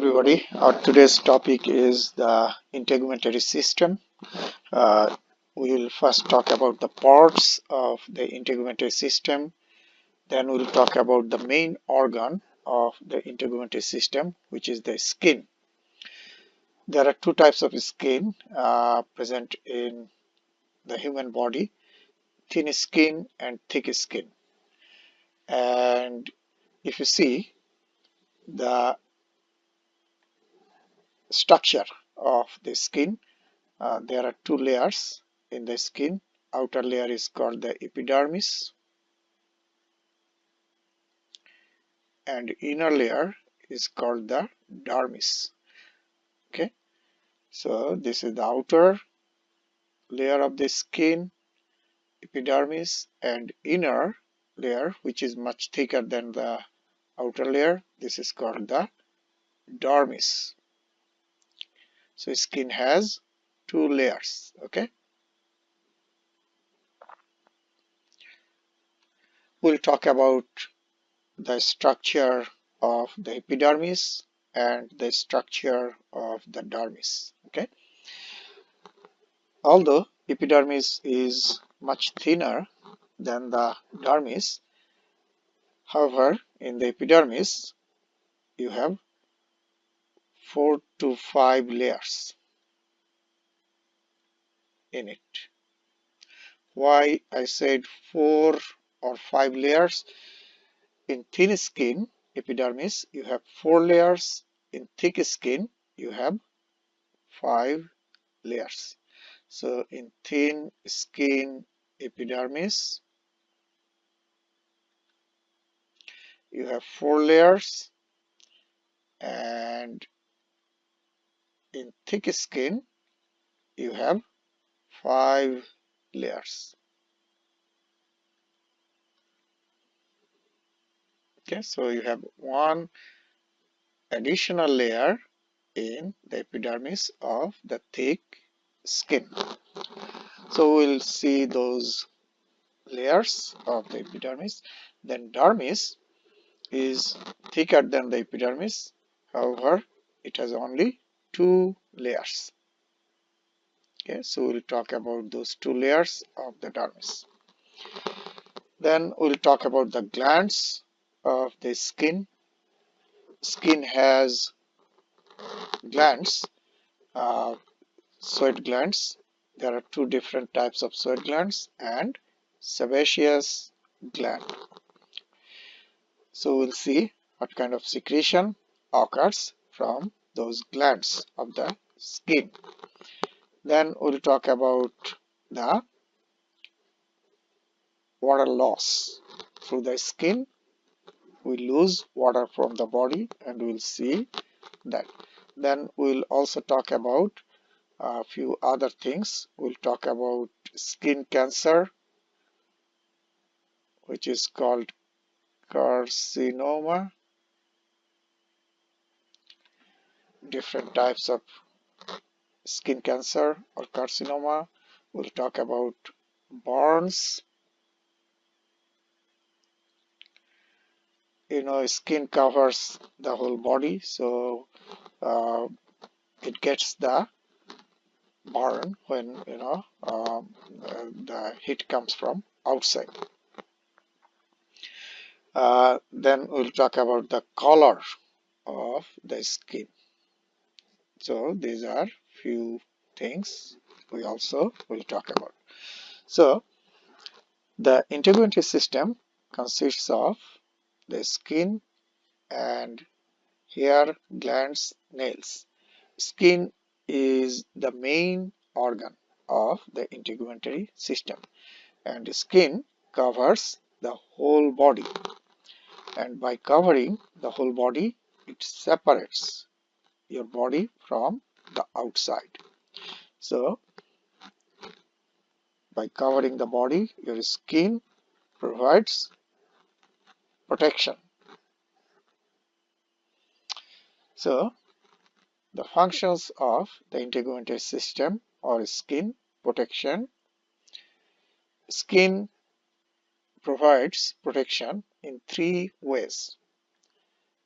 everybody. Our today's topic is the integumentary system. Uh, we will first talk about the parts of the integumentary system. Then we'll talk about the main organ of the integumentary system, which is the skin. There are two types of skin present in the human body: thin skin and thick skin. And if you see the structure of the skin, there are two layers in the skin. Outer layer is called the epidermis and inner layer is called the dermis. Okay, so this is the outer layer of the skin, epidermis, and inner layer, which is much thicker than the outer layer. This is called the dermis. So skin has two layers. Okay, we'll talk about the structure of the epidermis and the structure of the dermis. Okay, although epidermis is much thinner than the dermis, however, in the epidermis you have 4 to 5 layers in it. Why I said 4 or 5 layers? In thin skin, epidermis, you have 4 layers. In thick skin, you have 5 layers. So in thin skin epidermis, you have 4 layers, and in thick skin, you have 5 layers. Okay, so you have one additional layer in the epidermis of the thick skin. So we'll see those layers of the epidermis. Then dermis is thicker than the epidermis. However, it has only 2 layers. Okay, so we'll talk about those 2 layers of the dermis. Then we'll talk about the glands of the skin. Skin has glands, sweat glands. There are 2 different types of sweat glands and sebaceous gland. So we'll see what kind of secretion occurs from those glands of the skin. Then we'll talk about the water loss. Through the skin, we lose water from the body, and we'll see that. Then we'll also talk about a few other things. We'll talk about skin cancer, which is called carcinoma, different types of skin cancer or carcinoma. We'll talk about burns. Skin covers the whole body, so it gets the burn when the heat comes from outside. Then we'll talk about the color of the skin. So these are few things we also will talk about. So the integumentary system consists of the skin and hair, glands, nails. Skin is the main organ of the integumentary system, and skin covers the whole body, and by covering the whole body, it separates your body from the outside. So by covering the body, your skin provides protection. So the functions of the integumentary system or skin protection. Skin provides protection in 3 ways: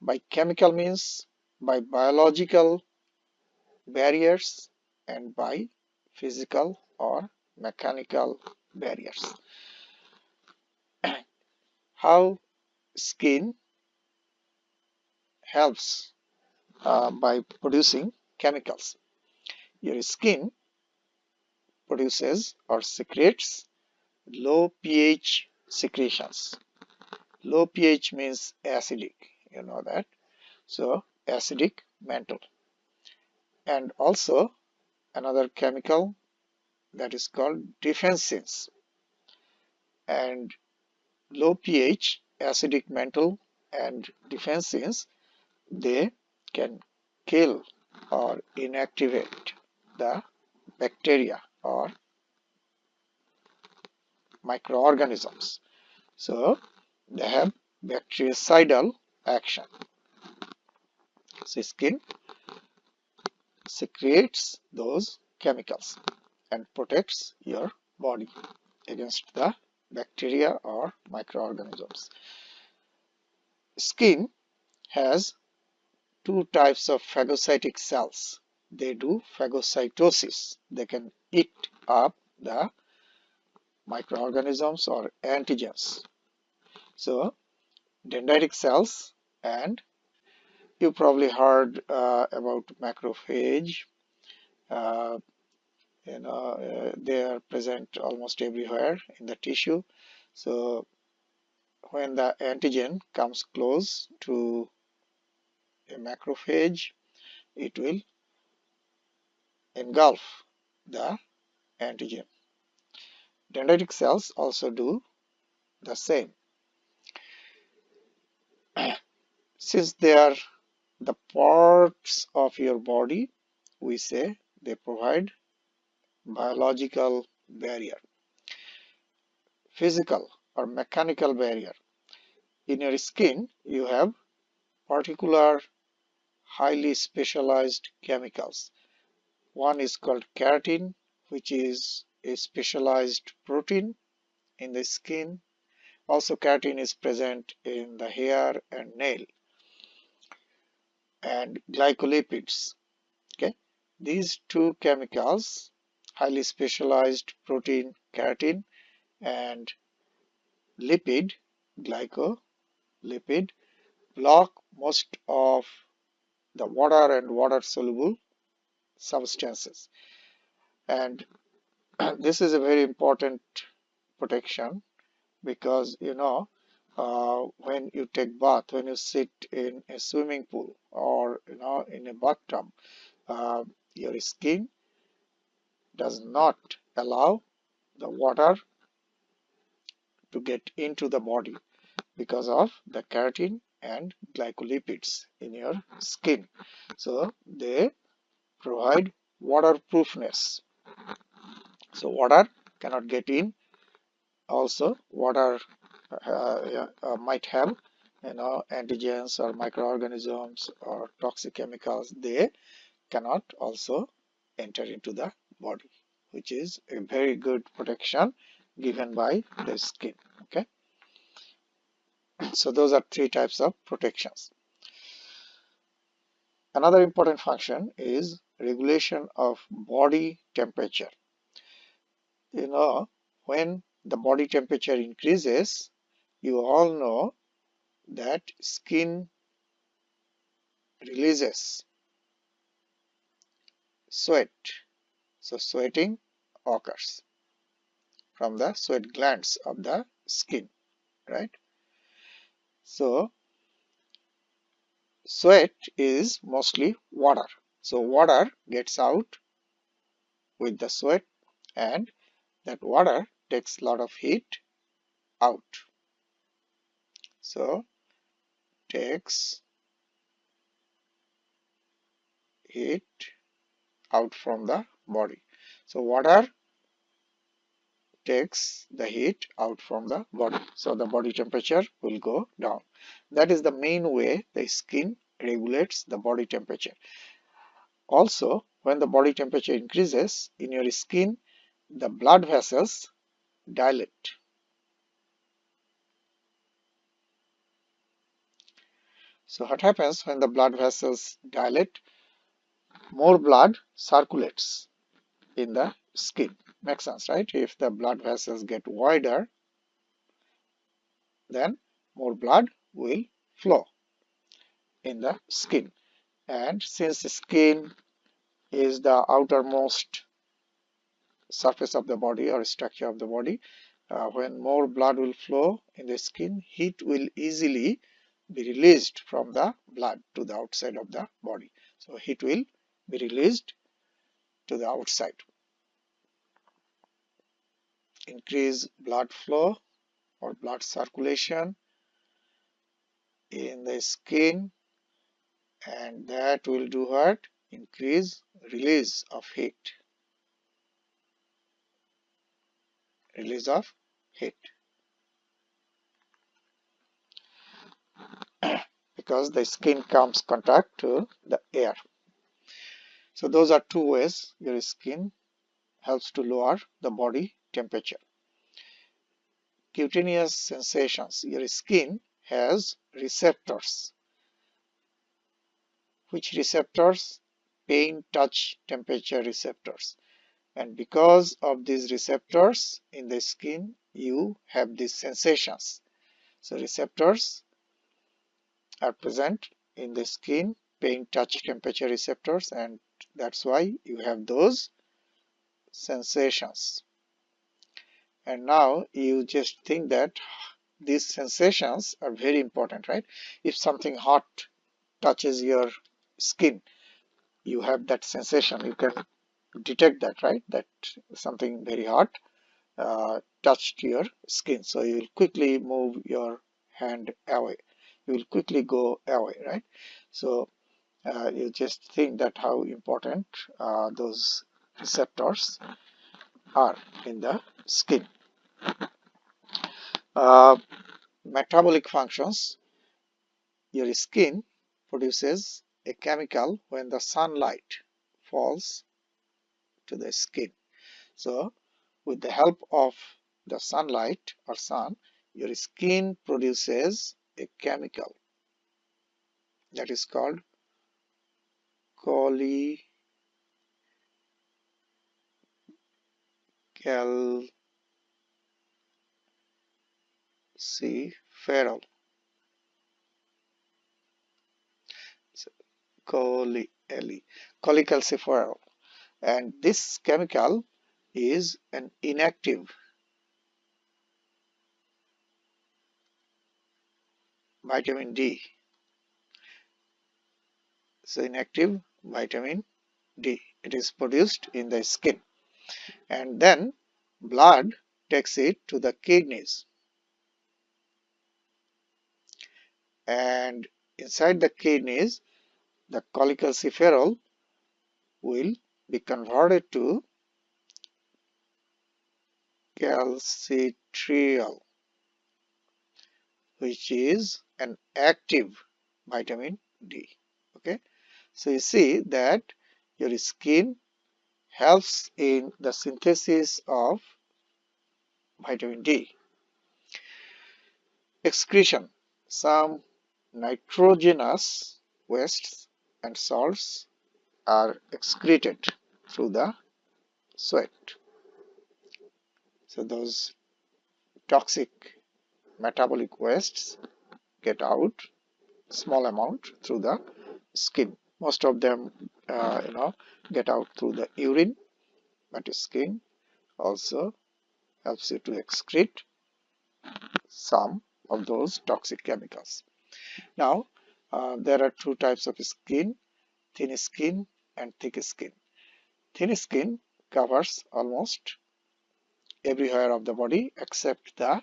by chemical means, by biological barriers and by physical or mechanical barriers. How skin helps by producing chemicals. Your skin produces or secretes low pH secretions. Low pH means acidic, you know that. So acidic mantle. And also another chemical that is called defensins. And low pH, acidic mantle and defensins, they can kill or inactivate the bacteria or microorganisms. So they have bactericidal action. So skin secretes those chemicals and protects your body against the bacteria or microorganisms. Skin has two types of phagocytic cells. They do phagocytosis. They can eat up the microorganisms or antigens. So dendritic cells, and you probably heard about macrophage. Uh, they are present almost everywhere in the tissue. So when the antigen comes close to a macrophage, it will engulf the antigen. Dendritic cells also do the same. Since they are the parts of your body, we say they provide biological barrier, physical or mechanical barrier. In your skin, you have particular highly specialized chemicals. One is called keratin, which is a specialized protein in the skin. Also, keratin is present in the hair and nail. And glycolipids. Okay, these two chemicals, highly specialized protein keratin and lipid, glycolipid, block most of the water and water soluble substances. And this is a very important protection because when you take bath, when you sit in a swimming pool or in a bathtub, your skin does not allow the water to get into the body because of the keratin and glycolipids in your skin. So they provide waterproofness. So water cannot get in. Also, water might have antigens or microorganisms or toxic chemicals. They cannot also enter into the body, which is a very good protection given by the skin. Okay, so those are three types of protections. Another important function is regulation of body temperature. When the body temperature increases, you all know that skin releases sweat. So sweating occurs from the sweat glands of the skin, right? So sweat is mostly water. So water gets out with the sweat, and that water takes a lot of heat out. So takes heat out from the body. So water takes the heat out from the body. So the body temperature will go down. That is the main way the skin regulates the body temperature. Also, when the body temperature increases in your skin, the blood vessels dilate. So what happens when the blood vessels dilate? More blood circulates in the skin. Makes sense, right? If the blood vessels get wider, then more blood will flow in the skin. And since the skin is the outermost surface of the body or structure of the body, when more blood will flow in the skin, heat will easily be released from the blood to the outside of the body. So heat will be released to the outside. Increase blood flow or blood circulation in the skin, and that will do what? Increase release of heat. Release of heat. Because the skin comes contact to the air. So those are two ways your skin helps to lower the body temperature. Cutaneous sensations. Your skin has receptors. Which receptors? Pain, touch, temperature receptors. And because of these receptors in the skin, you have these sensations. So receptors are present in the skin, pain, touch, temperature receptors, and that's why you have those sensations. And now you just think that these sensations are very important, right? If something hot touches your skin, you have that sensation. You can detect that, right? That something very hot touched your skin. So you will quickly move your hand away. You will quickly go away, right? So you just think that how important those receptors are in the skin. Uh, Metabolic functions. Your skin produces a chemical when the sunlight falls to the skin. So with the help of the sunlight or sun, your skin produces a chemical that is called cholecalciferol. Cholecalciferol. And this chemical is an inactive vitamin D. So inactive vitamin D. It is produced in the skin, and then blood takes it to the kidneys, and inside the kidneys the cholecalciferol will be converted to calcitriol, which is an active vitamin D. Okay, so you see that your skin helps in the synthesis of vitamin D. Excretion. Some nitrogenous wastes and salts are excreted through the sweat. So those toxic metabolic wastes get out small amount through the skin. Most of them get out through the urine, but skin also helps you to excrete some of those toxic chemicals. Now there are two types of skin: thin skin and thick skin. Thin skin covers almost everywhere of the body except the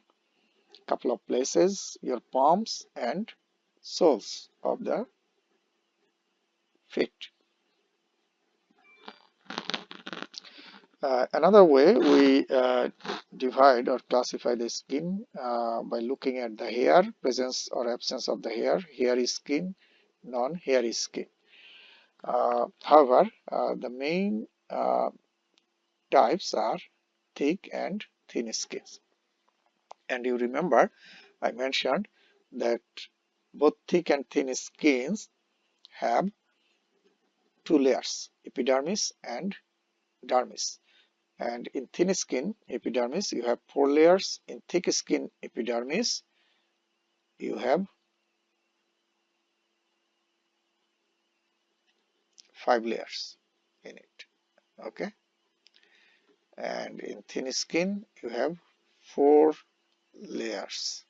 couple of places, your palms and soles of the feet. Another way we divide or classify the skin by looking at the hair, presence or absence of the hair, hairy skin, non-hairy skin. However, the main types are thick and thin skins. And you remember I mentioned that both thick and thin skins have two layers, epidermis and dermis. And in thin skin epidermis, you have four layers. In thick skin epidermis, you have five layers in it. Okay. And in thin skin, you have four layers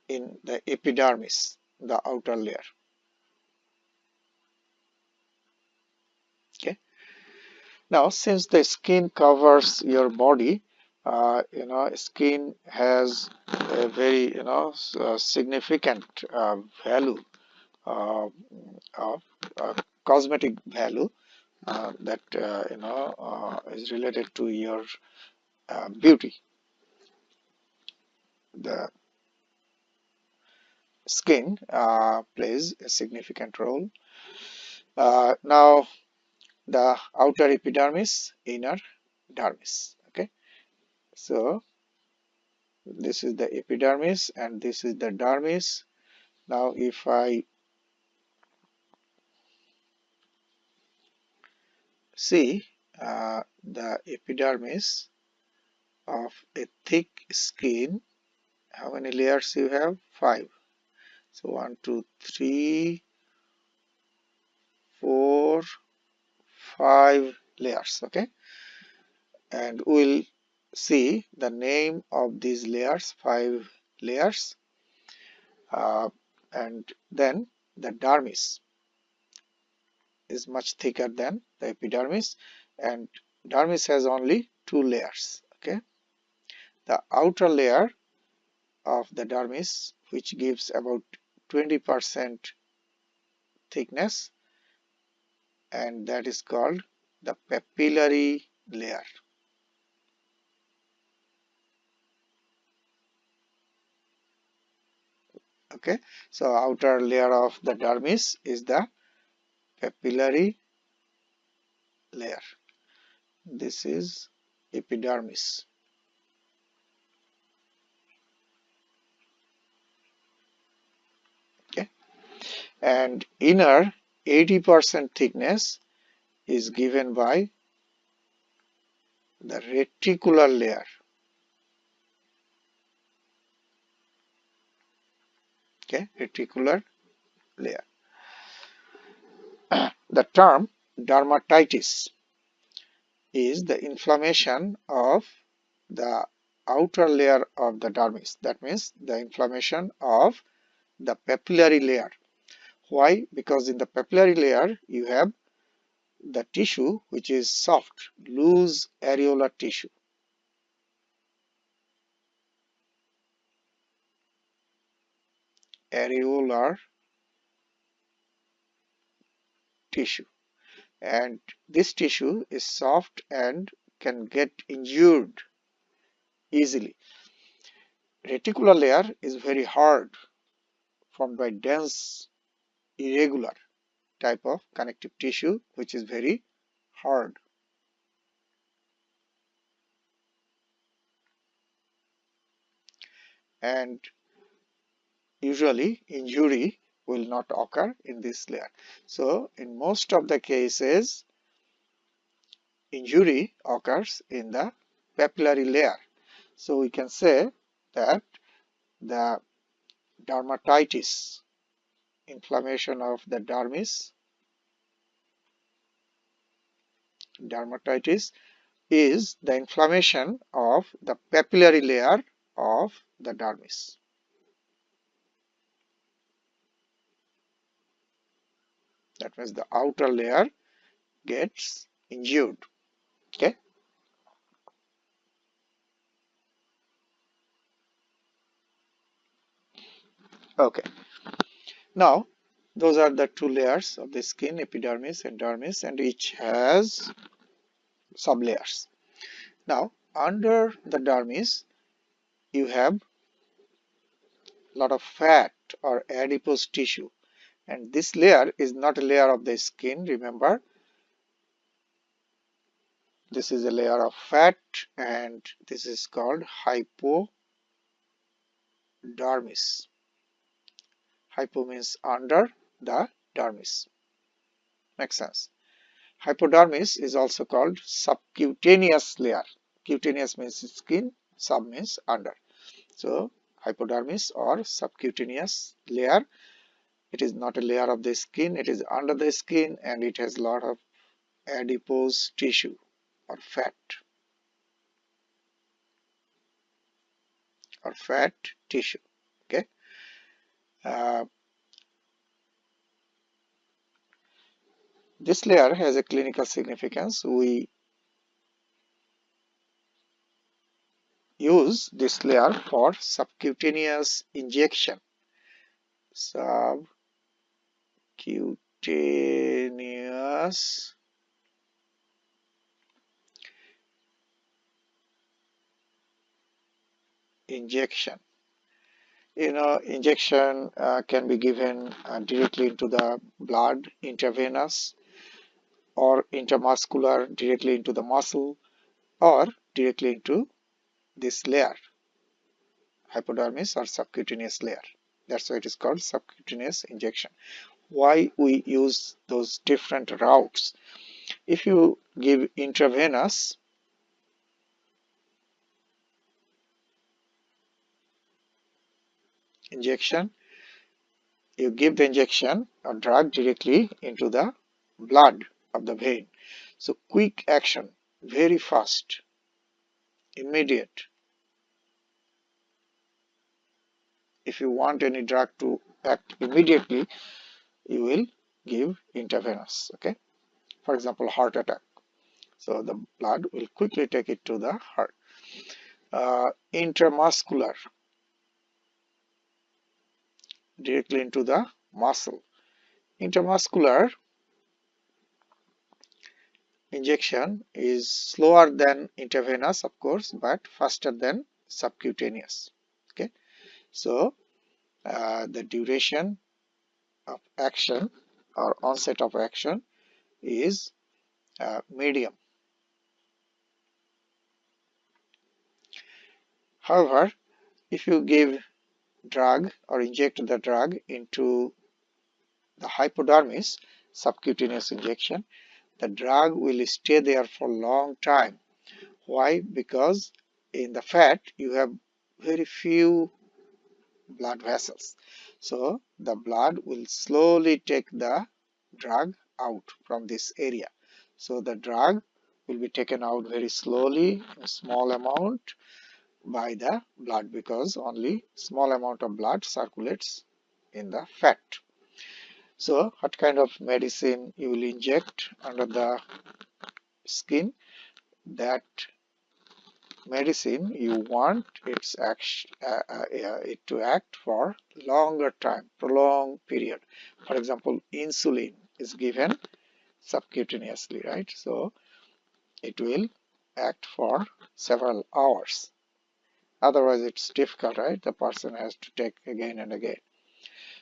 in the epidermis, the outer layer. Okay. Now, since the skin covers your body, skin has a very, significant value uh, of cosmetic value that is related to your beauty. The skin plays a significant role. Now, the outer epidermis, inner dermis. Okay, so this is the epidermis and this is the dermis. Now, if I see the epidermis of a thick skin, how many layers you have? Five. So 1, 2, 3, 4, 5 layers. Okay, and we'll see the name of these layers, 5 layers, and then the dermis is much thicker than the epidermis, and dermis has only 2 layers. Okay, the outer layer of the dermis, which gives about 20% thickness, and that is called the papillary layer. Okay, so outer layer of the dermis is the papillary layer. This is epidermis. Okay, and inner 80% thickness is given by the reticular layer. Okay, reticular layer. The term dermatitis is the inflammation of the outer layer of the dermis. That means the inflammation of the papillary layer. Why? Because in the papillary layer you have the tissue which is soft, loose areolar tissue. Areolar tissue. And this tissue is soft and can get injured easily. Reticular layer is very hard, formed by dense, irregular type of connective tissue which is very hard. And usually injury will not occur in this layer. So in most of the cases, injury occurs in the papillary layer. So we can say that the dermatitis, inflammation of the dermis, dermatitis is the inflammation of the papillary layer of the dermis. That means the outer layer gets injured. Okay. Okay. Now, those are the two layers of the skin, epidermis and dermis, and each has sublayers. Now, under the dermis, you have a lot of fat or adipose tissue, and this layer is not a layer of the skin. Remember, this is a layer of fat, and this is called hypodermis. Hypo means under the dermis. Makes sense. Hypodermis is also called subcutaneous layer. Cutaneous means skin, sub means under. So hypodermis or subcutaneous layer, it is not a layer of the skin, it is under the skin, and it has a lot of adipose tissue or fat tissue. Okay. This layer has a clinical significance. We use this layer for subcutaneous injection. Subcutaneous injection. Injection can be given directly into the blood, intravenous, or intramuscular, directly into the muscle, or directly into this layer, hypodermis or subcutaneous layer. That's why it is called subcutaneous injection. Why we use those different routes? If you give intravenous injection, you give the injection or drug directly into the blood of the vein. So quick action, very fast, immediate. If you want any drug to act immediately, you will give intravenous. Okay. For example, heart attack. So the blood will quickly take it to the heart. Intramuscular, directly into the muscle. Intramuscular injection is slower than intravenous, of course, but faster than subcutaneous. Okay, so the duration of action or onset of action is medium. However, if you give drug or inject the drug into the hypodermis, subcutaneous injection, the drug will stay there for a long time. Why? Because in the fat you have very few blood vessels. So the blood will slowly take the drug out from this area. So the drug will be taken out very slowly in a small amount by the blood, because only small amount of blood circulates in the fat. So what kind of medicine you will inject under the skin? That medicine you want it to act for longer time, prolonged period. For example, insulin is given subcutaneously, right? So it will act for several hours. Otherwise it's difficult, right? The person has to take again and again.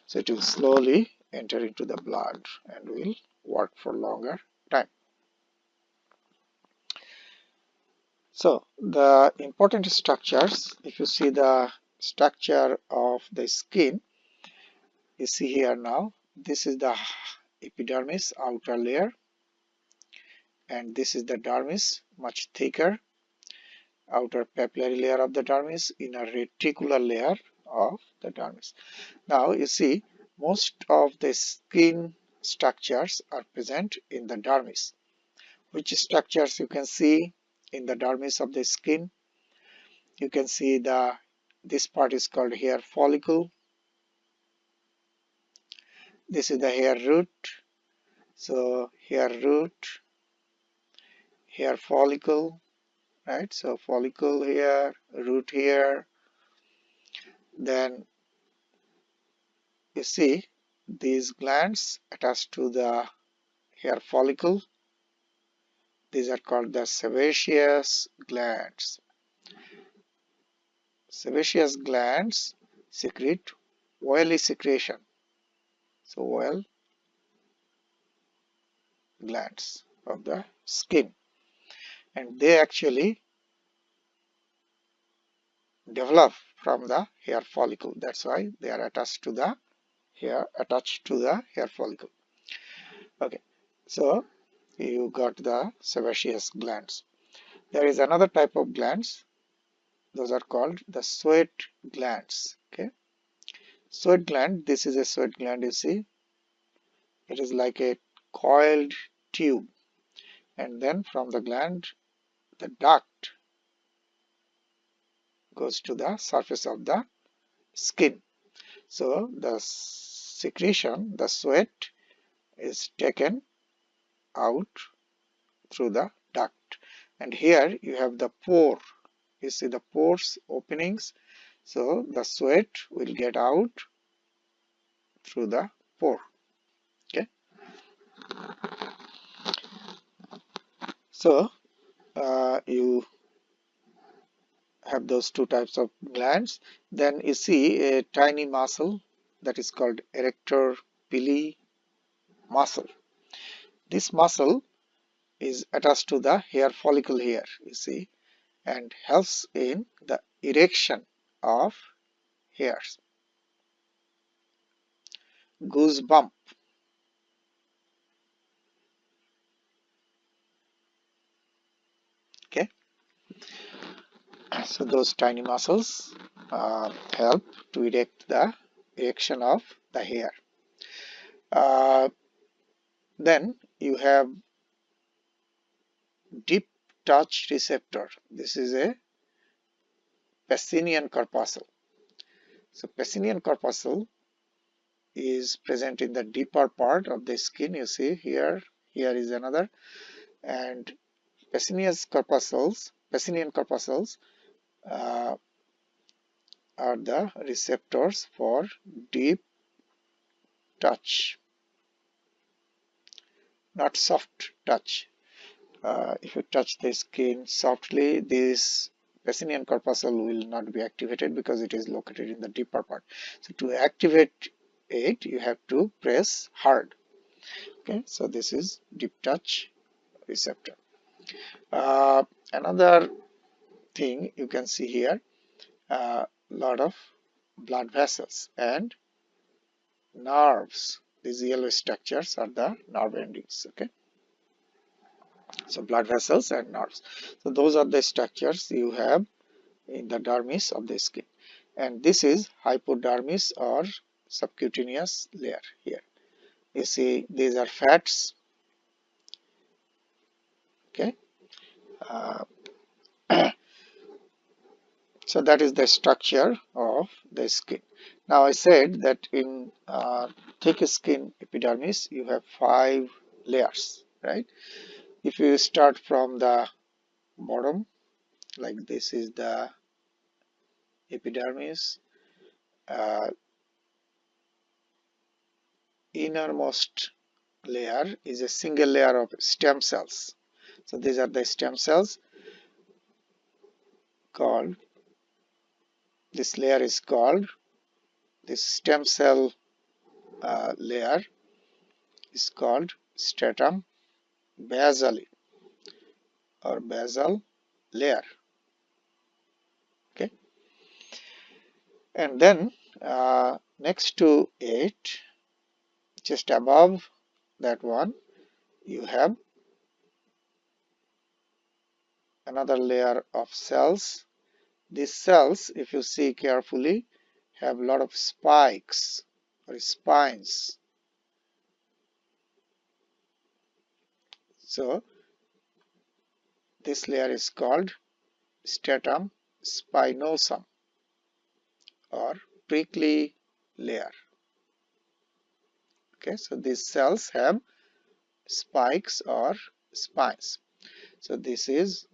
So it will slowly enter into the blood and will work for longer time. So the important structures, if you see the structure of the skin, you see here now, this is the epidermis, outer layer, and this is the dermis, much thicker, outer papillary layer of the dermis, inner reticular layer of the dermis. Now you see most of the skin structures are present in the dermis. Which structures you can see in the dermis of the skin? You can see this part is called hair follicle. This is the hair root. So hair root, hair follicle, right? So follicle here, root here. Then you see these glands attached to the hair follicle. These are called the sebaceous glands. Sebaceous glands secrete oily secretion. So oil glands of the skin, and they actually develop from the hair follicle. That's why they are attached to the here attached to the hair follicle. Okay, so you got the sebaceous glands. There is another type of glands. Those are called the sweat glands. Okay, sweat gland. This is a sweat gland. You see, it is like a coiled tube, and then from the gland, the duct goes to the surface of the skin. So the secretion, the sweat, is taken out through the duct. And here you have the pore. You see the pores openings. So the sweat will get out through the pore. Okay. So you have those two types of glands. Then you see a tiny muscle that is called erector pili muscle. This muscle is attached to the hair follicle here, you see, and helps in the erection of hairs. Goosebump. Okay, so those tiny muscles help to erect the erection of the hair. Then you have deep touch receptor. This is a Pacinian corpuscle. So Pacinian corpuscle is present in the deeper part of the skin. You see here is another, and Pacinian corpuscles uh, are the receptors for deep touch, not soft touch. If you touch the skin softly, this Pacinian corpuscle will not be activated because it is located in the deeper part. So to activate it, you have to press hard. Okay, so this is deep touch receptor. Another thing you can see here, a lot of blood vessels and nerves. These yellow structures are the nerve endings. Okay, so blood vessels and nerves. So those are the structures you have in the dermis of the skin, and this is hypodermis or subcutaneous layer. Here you see these are fats. Okay, uh, so that is the structure of the skin. Now I said that in thick skin epidermis you have 5 layers, right? If you start from the bottom, like this is the epidermis, uh, innermost layer is a single layer of stem cells. So these are the stem cells called, this layer is called, this stem cell layer is called stratum basale or basal layer. Okay, and then next to it, just above that one, you have another layer of cells. These cells, if you see carefully, have a lot of spikes or spines. So this layer is called stratum spinosum or prickly layer. Okay, so these cells have spikes or spines. So this is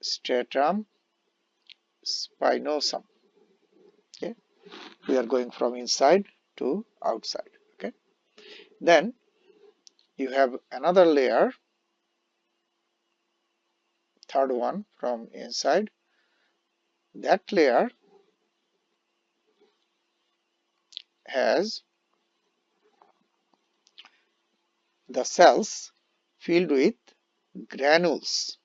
stratum spinosum. Okay, we are going from inside to outside. Okay, then you have another layer, third one from inside. That layer has the cells filled with granules.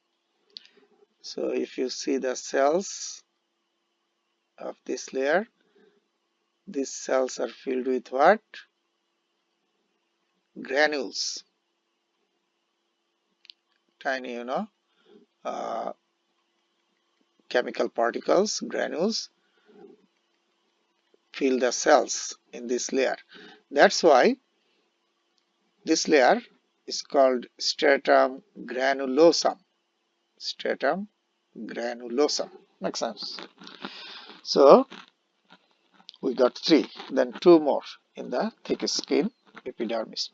So if you see the cells of this layer, these cells are filled with what? granules, tiny, uh, chemical particles, granules, fill the cells in this layer. That's why this layer is called stratum granulosum. Stratum granulosum. Makes sense. So we got three, then two more in the thick skin, epidermis.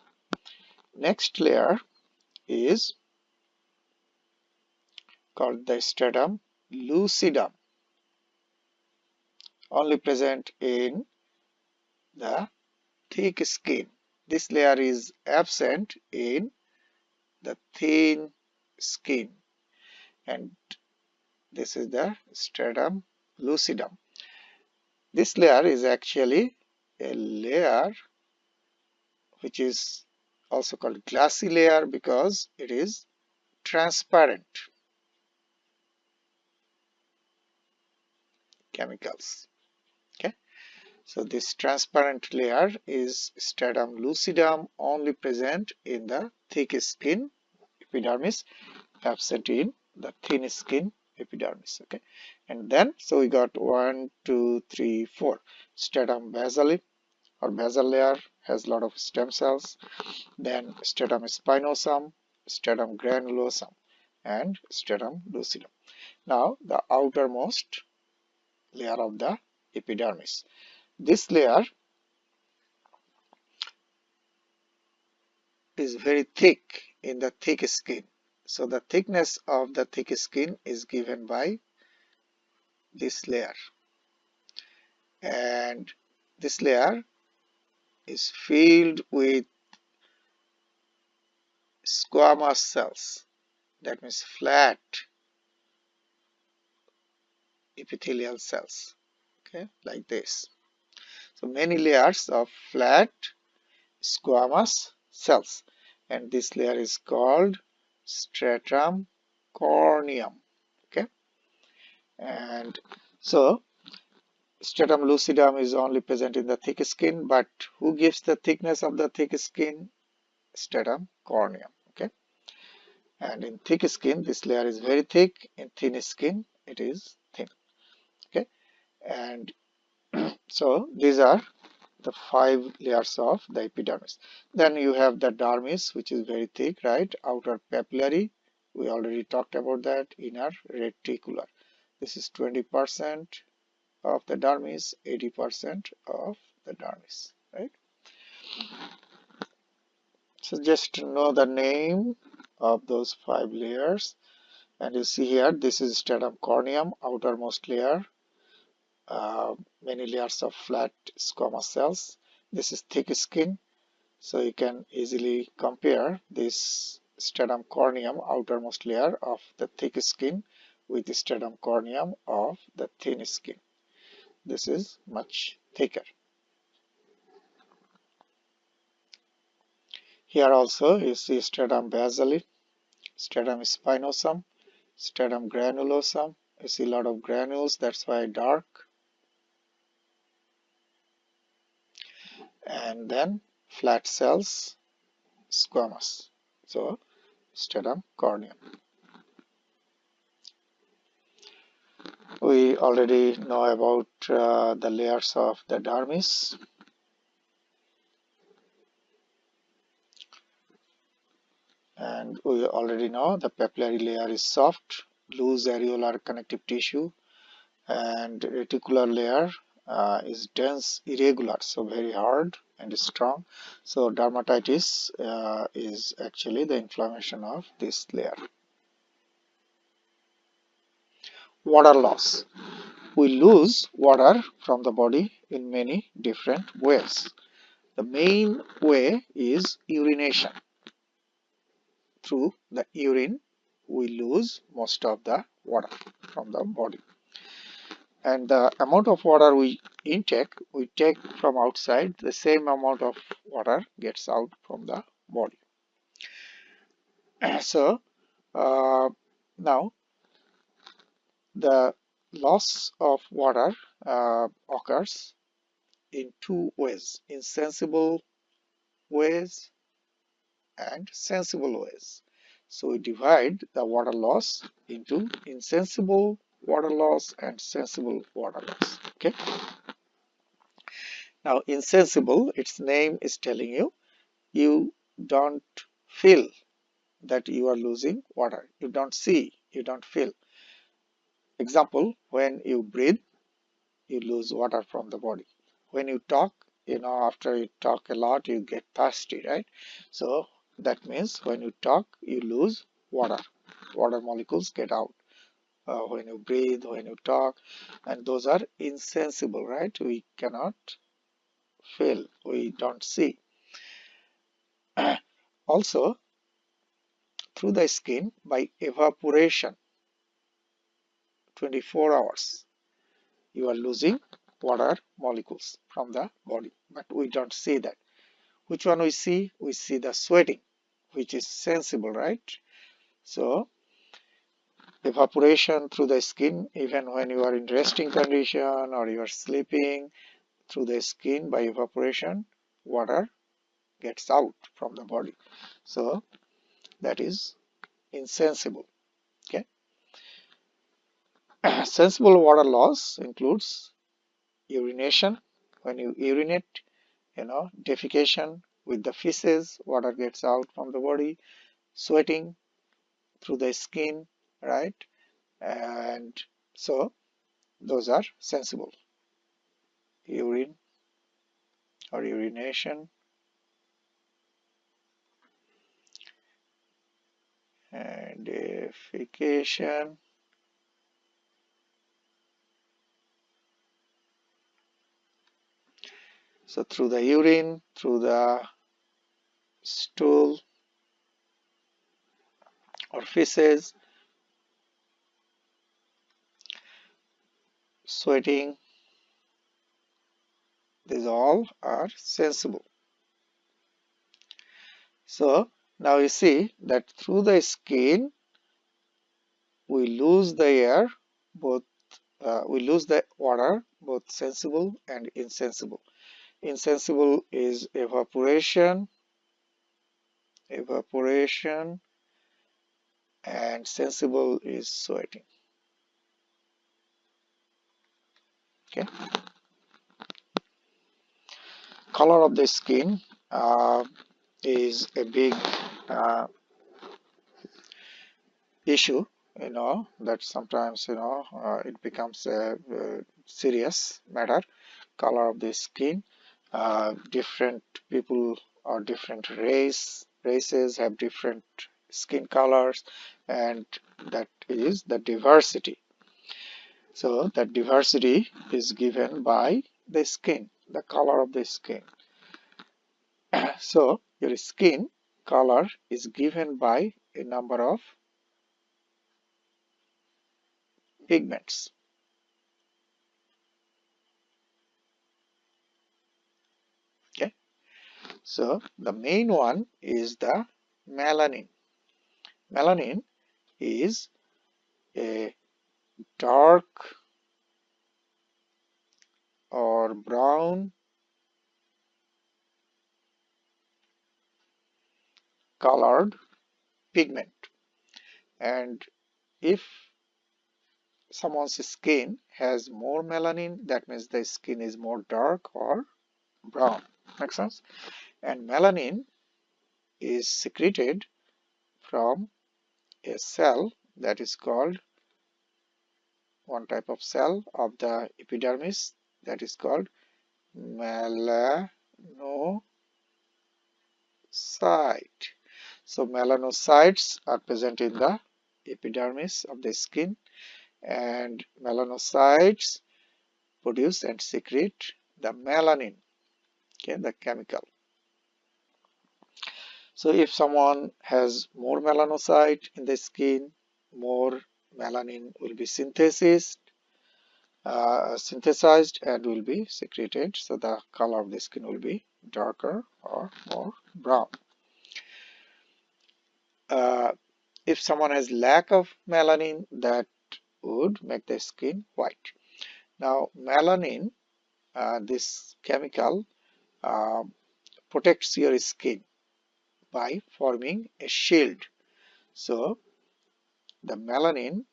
Next layer is called the stratum lucidum, only present in the thick skin. This layer is absent in the thin skin, and this is the stratum lucidum. This layer is actually a layer which is also called glassy layer because it is transparent chemicals. Okay, so this transparent layer is stratum lucidum, only present in the thick skin epidermis, absent in the thin skin epidermis. Okay, and then so we got 1, 2, 3, 4. Stratum basale or basal layer has a lot of stem cells. Then stratum spinosum, stratum granulosum, and stratum lucidum. Now the outermost layer of the epidermis. This layer is very thick in the thick skin. So the thickness of the thick skin is given by this layer. And this layer is filled with squamous cells. That means flat epithelial cells. Okay, like this. So many layers of flat squamous cells, and this layer is called stratum corneum. Okay, and so stratum lucidum is only present in the thick skin, but who gives the thickness of the thick skin? Stratum corneum. Okay, and in thick skin this layer is very thick, in thin skin it is thin. Okay, and so these are the 5 layers of the epidermis. Then you have the dermis, which is very thick, right? Outer papillary, we already talked about that. Inner reticular, this is 20% of the dermis, 80% of the dermis, right? So just know the name of those 5 layers, and you see here this is stratum corneum, outermost layer, many layers of flat squamous cells. This is thick skin. So you can easily compare this stratum corneum, outermost layer of the thick skin, with the stratum corneum of the thin skin. This is much thicker. Here also you see stratum basale, stratum spinosum, stratum granulosum. You see a lot of granules, that's why dark. And then flat cells, squamous. So stratum corneum. We already know about the layers of the dermis. And we already know the papillary layer is soft, loose areolar connective tissue, and reticular layer is dense, irregular, so very hard and strong. So dermatitis is actually the inflammation of this layer. Water loss. We lose water from the body in many different ways. The main way is urination. Through the urine, we lose most of the water from the body. And the amount of water we take from outside, the same amount of water gets out from the body. So now the loss of water occurs in 2 ways: insensible ways and sensible ways. So we divide the water loss into insensible water loss and sensible water loss. Okay. Now insensible, its name is telling you, you don't feel that you are losing water. You don't see, you don't feel. Example, when you breathe, you lose water from the body. When you talk, after you talk a lot, you get thirsty, right? So that means when you talk, you lose water. Water molecules get out. When you breathe, when you talk, and those are insensible, right? We cannot feel, we don't see. Also, through the skin by evaporation, 24 hours, you are losing water molecules from the body, but we don't see that. Which one we see? We see the sweating, which is sensible, right? So evaporation through the skin, even when you are in resting condition or you are sleeping, through the skin by evaporation, water gets out from the body. So that is insensible. Okay. Sensible water loss includes urination. When you urinate, defecation with the feces, water gets out from the body. Sweating through the skin, right? And so those are sensible. Urine or urination and defecation. So through the urine, through the stool or feces, sweating, these all are sensible. So now you see that through the skin we lose the air, both we lose the water, both sensible and insensible. Insensible is evaporation, and sensible is sweating. Okay. Color of the skin is a big issue, that sometimes it becomes a serious matter. Color of the skin, different people or different races have different skin colors, and that is the diversity. So that diversity is given by the skin, the color of the skin. So your skin color is given by a number of pigments. Okay. So the main one is the melanin. Melanin is a dark or brown colored pigment, and if someone's skin has more melanin, that means the skin is more dark or brown. Makes sense? And melanin is secreted from a cell that is called, one type of cell of the epidermis, that is called melanocyte. So melanocytes are present in the epidermis of the skin, and melanocytes produce and secrete the melanin, okay, the chemical. So if someone has more melanocyte in the skin, more melanin will be synthesized and will be secreted, so the color of the skin will be darker or more brown. If someone has lack of melanin, that would make the skin white. Now melanin, this chemical, protects your skin by forming a shield. So the melanin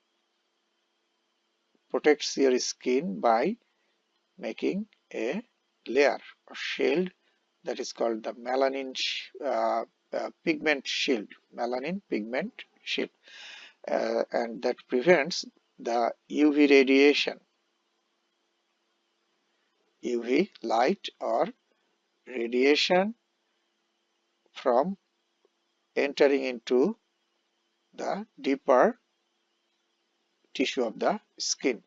protects your skin by making a layer or shield that is called the pigment shield, melanin pigment shield, and that prevents the UV radiation, UV light or radiation from entering into the deeper tissue of the skin.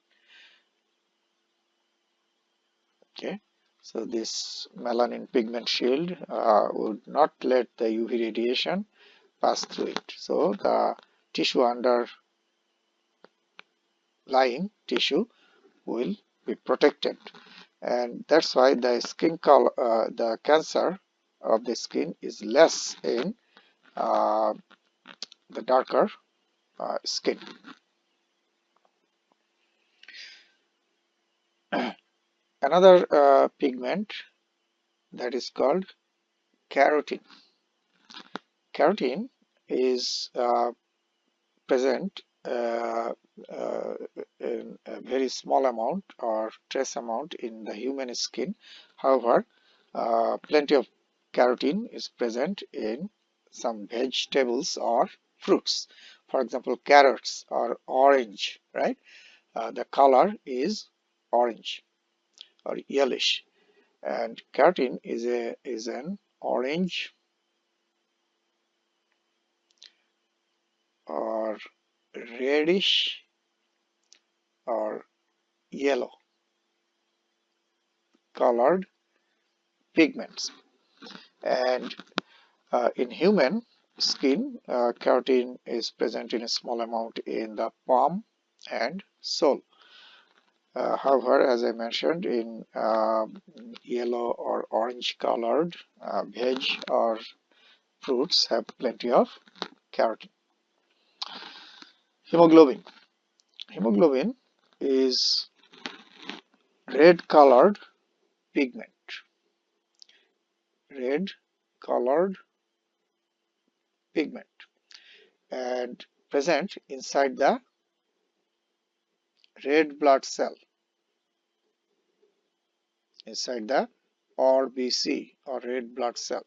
Okay, so this melanin pigment shield would not let the UV radiation pass through it. So the tissue underlying tissue will be protected, and that's why the skin color, the cancer of the skin is less in uh, the darker skin. Another pigment that is called carotene. Carotene is present in a very small amount or trace amount in the human skin. However, plenty of carotene is present in some vegetables or fruits. For example, carrots are orange, right? The color is orange or yellowish, and carotene is an orange or reddish or yellow colored pigments. And in human skin, carotene is present in a small amount in the palm and sole. However, as I mentioned, in yellow or orange colored veg or fruits have plenty of carotene. Hemoglobin. Hemoglobin is red colored pigment. Red colored pigment, and present inside the red blood cell, inside the RBC or red blood cell,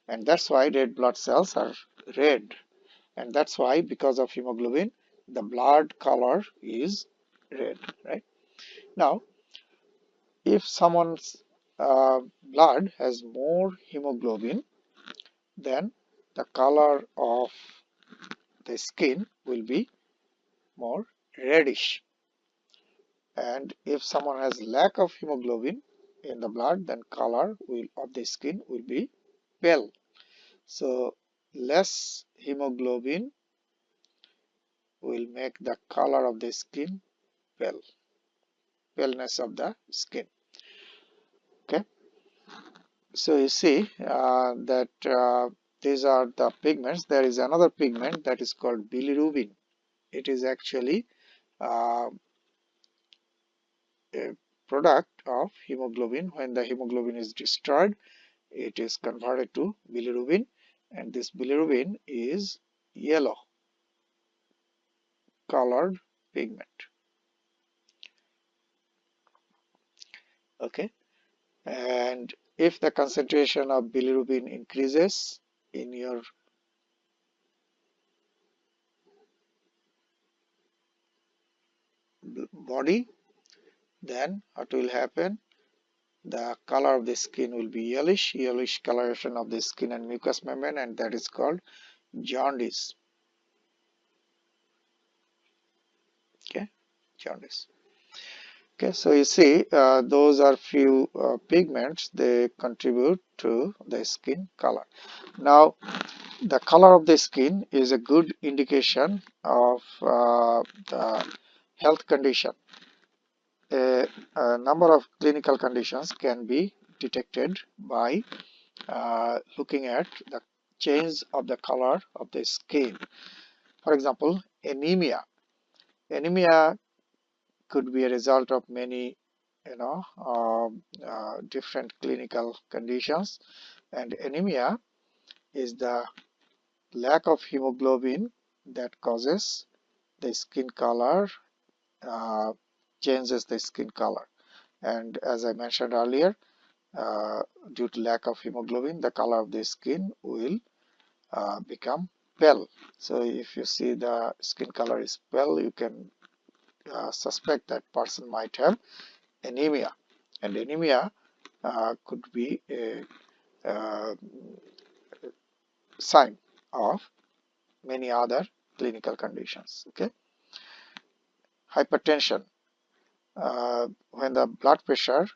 and that's why red blood cells are red, and that's why because of hemoglobin the blood color is red, right? Now if someone's blood has more hemoglobin, then the color of the skin will be more reddish, and if someone has lack of hemoglobin in the blood, then color of the skin will be pale. So less hemoglobin will make the color of the skin pale, paleness of the skin. Okay, so you see that these are the pigments. There is another pigment that is called bilirubin. It is actually uh, a product of hemoglobin. When the hemoglobin is destroyed, it is converted to bilirubin, and this bilirubin is yellow colored pigment. Okay, and if the concentration of bilirubin increases in your body, then what will happen? The color of the skin will be yellowish coloration of the skin and mucous membrane, and that is called jaundice. Okay, jaundice. Okay, so you see those are few pigments, they contribute to the skin color. Now the color of the skin is a good indication of the health condition. A number of clinical conditions can be detected by looking at the change of the color of the skin. For example, anemia. Anemia could be a result of many different clinical conditions, and anemia is the lack of hemoglobin that causes the skin color, changes the skin color. And as I mentioned earlier, due to lack of hemoglobin, the color of the skin will become pale. So if you see the skin color is pale, you can suspect that person might have anemia. And anemia could be a sign of many other clinical conditions. Okay, hypertension. When the blood pressure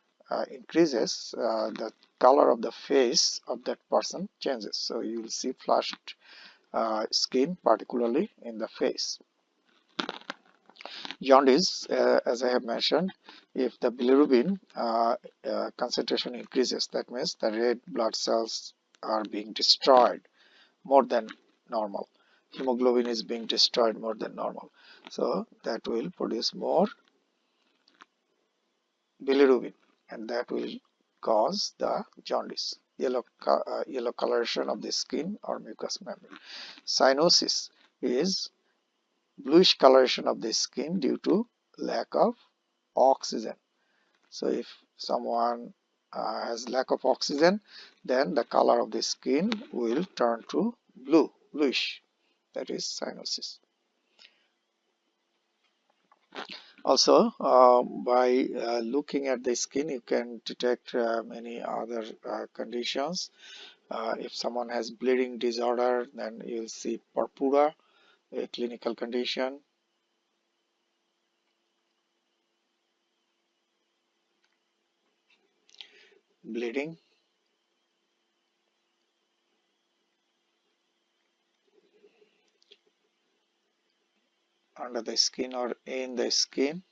increases, the color of the face of that person changes. So you will see flushed skin, particularly in the face. Jaundice, as I have mentioned, if the bilirubin concentration increases, that means the red blood cells are being destroyed more than normal. Hemoglobin is being destroyed more than normal. So that will produce more bilirubin, and that will cause the jaundice, yellow coloration of the skin or mucous membrane. Cyanosis is bluish coloration of the skin due to lack of oxygen. So if someone has lack of oxygen, then the color of the skin will turn to bluish. That is cyanosis. Also, by looking at the skin, you can detect many other conditions. If someone has bleeding disorder, then you'll see purpura, a clinical condition. Bleeding under the skin or in the skin.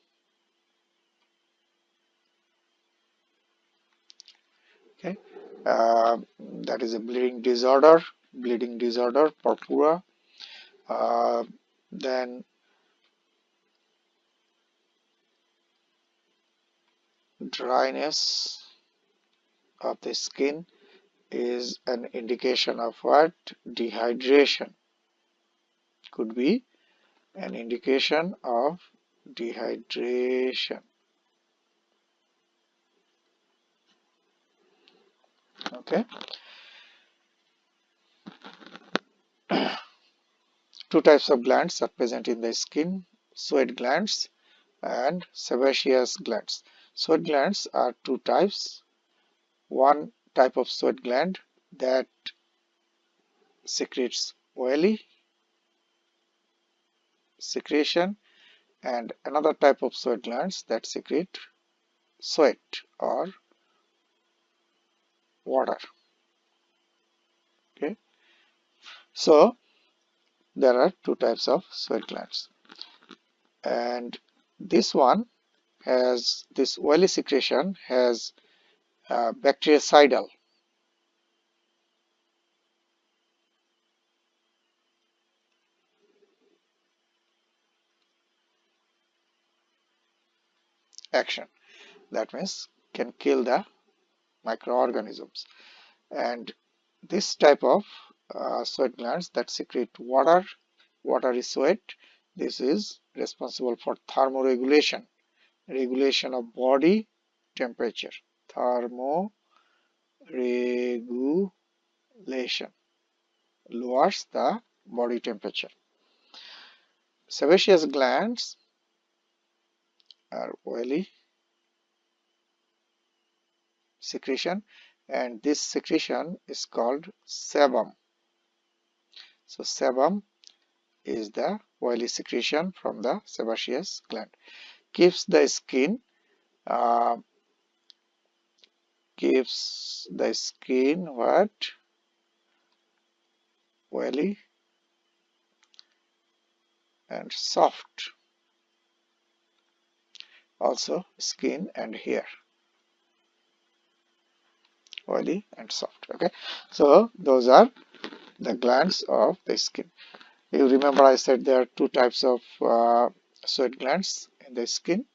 Okay, that is a bleeding disorder, purpura. Then dryness of the skin is an indication of what? Dehydration. Could be an indication of dehydration. Okay, two types of glands are present in the skin: sweat glands and sebaceous glands. Sweat glands are two types. One type of sweat gland that secretes oily secretion, and another type of sweat glands that secrete sweat or water. Okay, so there are two types of sweat glands, and this one has this oily secretion has bactericidal action. That means can kill the microorganisms. And this type of sweat glands that secrete watery sweat, this is responsible for thermoregulation, regulation of body temperature, thermoregulation, lowers the body temperature. Sebaceous glands are oily secretion, and this secretion is called sebum. So sebum is the oily secretion from the sebaceous gland. Keeps the skin uh, what? Oily and soft. Also skin and hair, oily and soft. Okay, so those are the glands of the skin. You remember I said there are two types of sweat glands in the skin.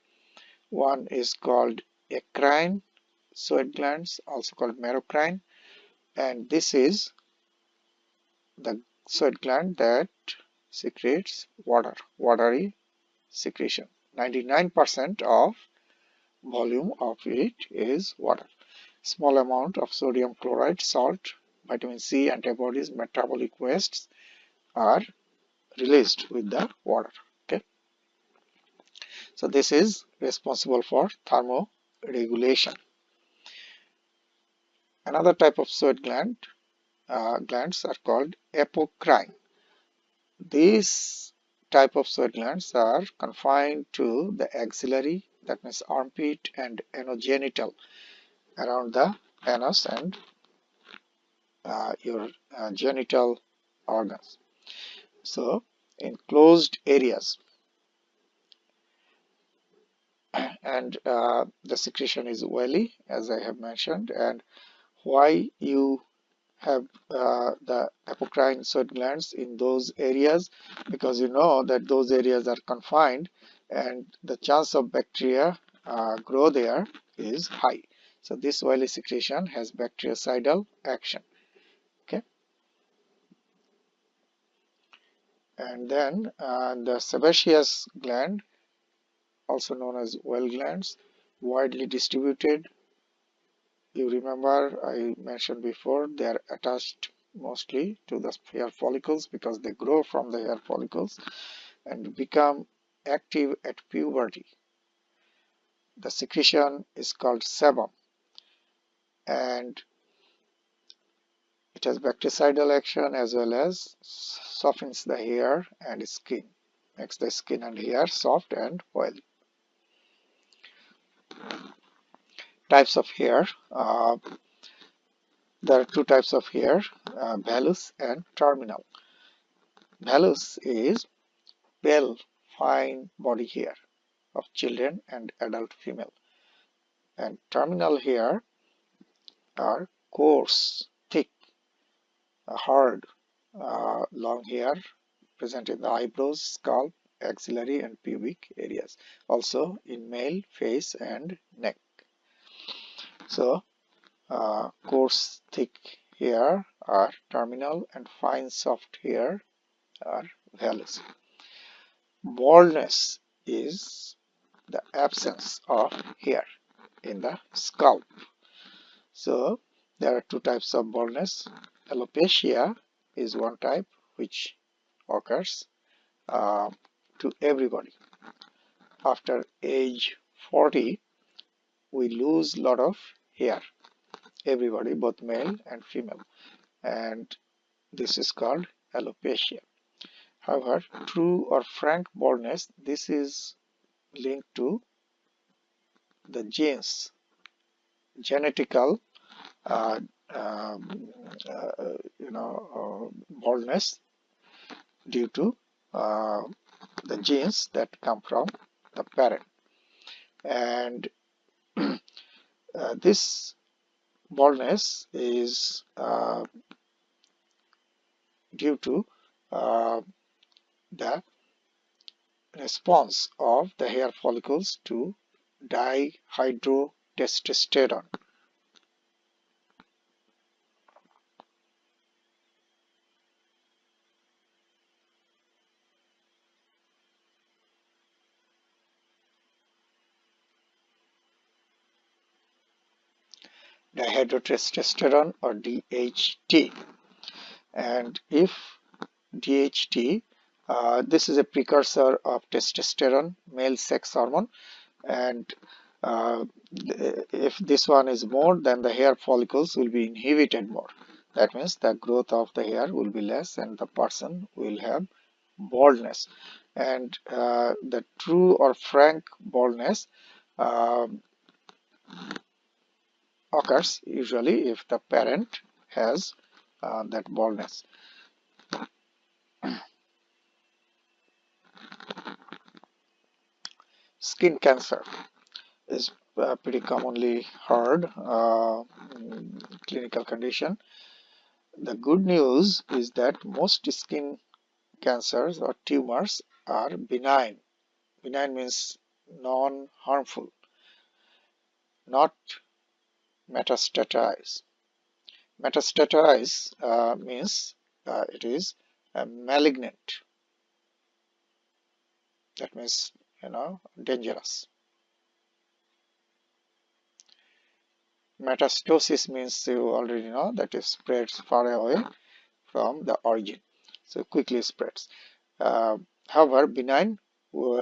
One is called eccrine sweat glands, also called merocrine, and this is the sweat gland that secretes water, watery secretion. 99% of volume of it is water. Small amount of sodium chloride, salt, vitamin C, antibodies, metabolic wastes are released with the water. Okay, so this is responsible for thermoregulation. Another type of sweat glands are called apocrine. These type of sweat glands are confined to the axillary, that means armpit, and anogenital, around the anus and your genital organs. So in closed areas, and the secretion is oily, as I have mentioned. And why you have the apocrine sweat glands in those areas? Because you know that those areas are confined and the chance of bacteria grow there is high. So this oily secretion has bactericidal action. Okay, and then the sebaceous gland, also known as well glands, widely distributed. You remember I mentioned before, they are attached mostly to the hair follicles because they grow from the hair follicles and become active at puberty. The secretion is called sebum, and it has bactericidal action as well as softens the hair and skin, makes the skin and hair soft and oily. Types of hair. There are two types of hair, vellus and terminal. Vellus is pale, fine body hair of children and adult female, and terminal hair are coarse, thick, hard, long hair present in the eyebrows, scalp, axillary, and pubic areas. Also in male face and neck. So coarse, thick hair are terminal, and fine, soft hair are vellus. Baldness is the absence of hair in the scalp. So there are two types of baldness. Alopecia is one type which occurs to everybody. After age 40, we lose a lot of hair, everybody, both male and female, and this is called alopecia. However, true or frank baldness, this is linked to the genes, genetical uh, um, baldness due to uh, the genes that come from the parent. And this baldness is due to the response of the hair follicles to dihydrotestosterone. Dihydrotestosterone or DHT. And if DHT, this is a precursor of testosterone, male sex hormone, and if this one is more, then the hair follicles will be inhibited more. That means the growth of the hair will be less and the person will have baldness. And the true or frank baldness occurs usually if the parent has that baldness. Skin cancer is pretty commonly heard clinical condition. The good news is that most skin cancers or tumors are benign. Benign means non-harmful, not metastatize. Metastatize means it is malignant. That means, dangerous. Metastasis means you already know that it spreads far away from the origin, so quickly spreads. However, benign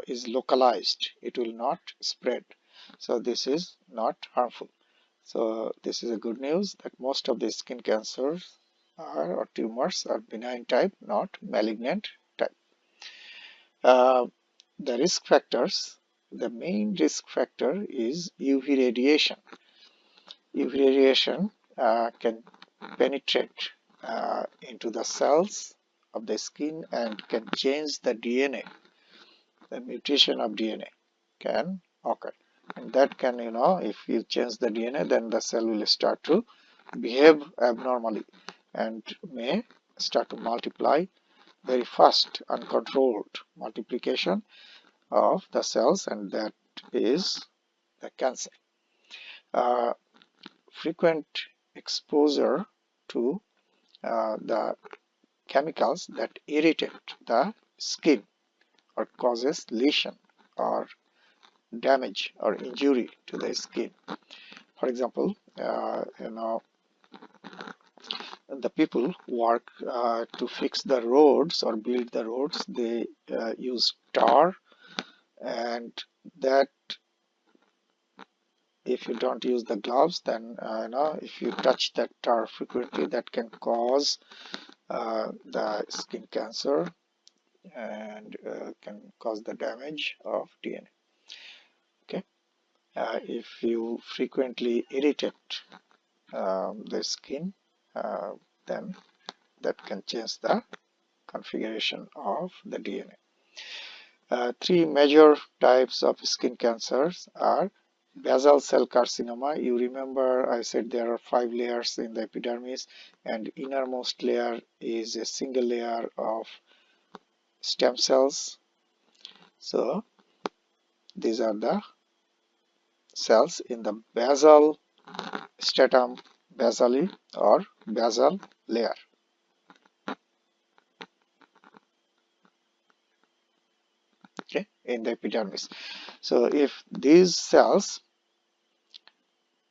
is localized, it will not spread, so this is not harmful. So this is a good news that most of the skin cancers or tumors are benign type, not malignant type. The risk factors, the main risk factor is UV radiation. UV radiation can penetrate into the cells of the skin and can change the DNA. The mutation of DNA can occur, and that can, if you change the DNA, then the cell will start to behave abnormally and may start to multiply very fast, uncontrolled multiplication of the cells, and that is the cancer. Frequent exposure to the chemicals that irritate the skin or causes lesion or damage or injury to the skin. For example, the people work to fix the roads or build the roads, they use tar, and that if you don't use the gloves, then if you touch that tar frequently, that can cause the skin cancer and can cause the damage of DNA. Okay, if you frequently irritate the skin, then that can change the configuration of the DNA. Three major types of skin cancers are basal cell carcinoma. You remember I said there are 5 layers in the epidermis, and innermost layer is a single layer of stem cells. So these are the cells in the basal stratum basale or basal layer. Okay, in the epidermis. So if these cells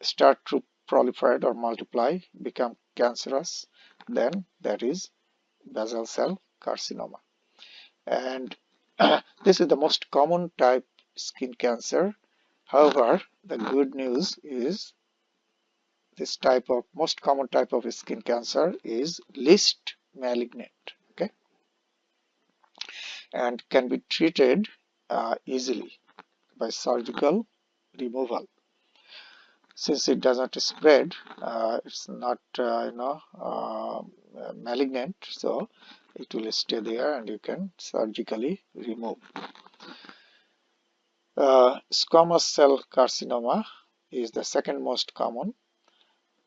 start to proliferate or multiply, become cancerous, then that is basal cell carcinoma. And this is the most common type skin cancer. However, the good news is this most common type of skin cancer is least malignant, okay, and can be treated easily by surgical removal. Since it does not spread, it's not malignant, so it will stay there and you can surgically remove. Squamous cell carcinoma is the second most common,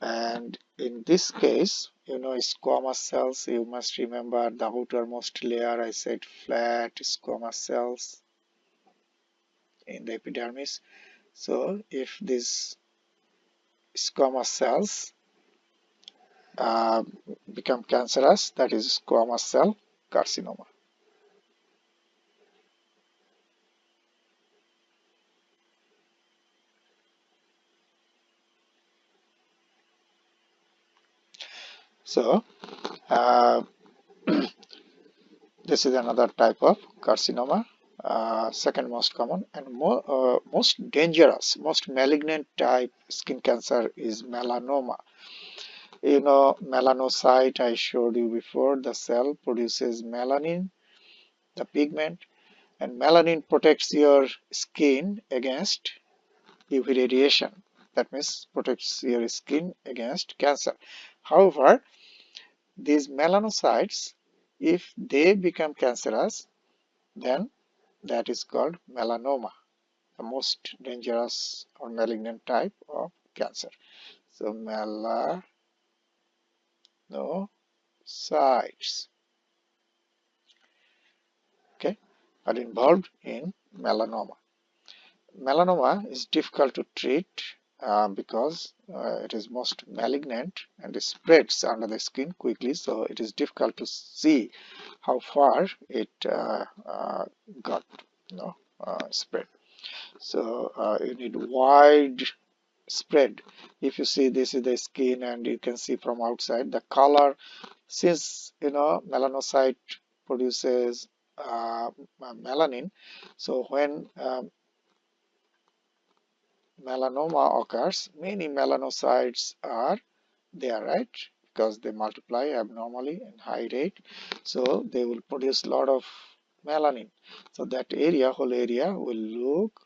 and in this case, squamous cells, you must remember the outermost layer, I said flat squamous cells in the epidermis. So if these squamous cells become cancerous, that is squamous cell carcinoma. So this is another type of carcinoma, second most common, and most dangerous, most malignant type skin cancer is melanoma. Melanocyte, I showed you before, the cell produces melanin, the pigment, and melanin protects your skin against UV radiation. That means protects your skin against cancer. However, these melanocytes, if they become cancerous, then that is called melanoma, the most dangerous or malignant type of cancer. So melanocytes, okay, are involved in melanoma. Melanoma is difficult to treat because it is most malignant and it spreads under the skin quickly, so it is difficult to see how far it got spread. So you need wide spread. If you see, this is the skin and you can see from outside the color, since melanocyte produces melanin. So when melanoma occurs, many melanocytes are there, right? Because they multiply abnormally in high rate, so they will produce a lot of melanin. So that area, whole area, will look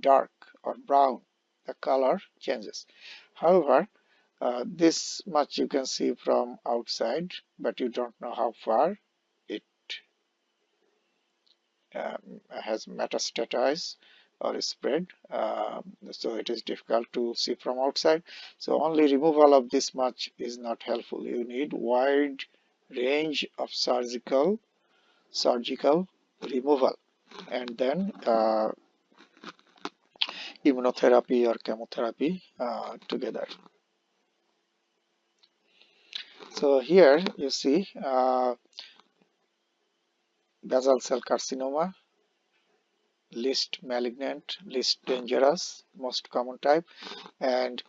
dark or brown. The color changes. However, this much you can see from outside, but you don't know how far it has metastatized or spread. So it is difficult to see from outside. So only removal of this much is not helpful. You need wide range of surgical removal, and then immunotherapy or chemotherapy together. So here you see basal cell carcinoma, least malignant, least dangerous, most common type, and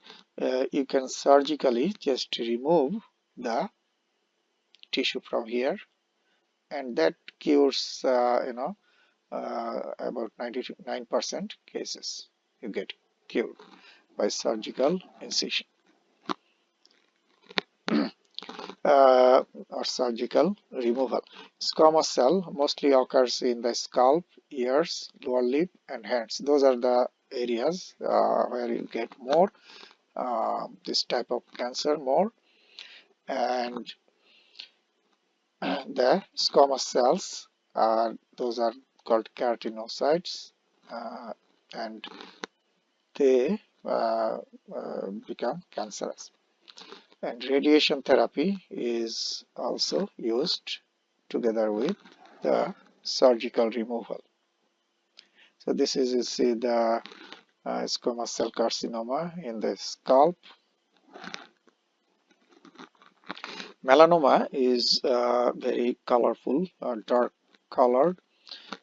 you can surgically just remove the tissue from here, and that cures about 99% cases you get cured by surgical incision or surgical removal. Squamous cell mostly occurs in the scalp, ears, lower lip, and hands. Those are the areas where you get more this type of cancer more. And the squamous cells those are called keratinocytes, and they become cancerous. And radiation therapy is also used together with the surgical removal. So this is, you see, the squamous cell carcinoma in the scalp. Melanoma is very colorful, dark colored,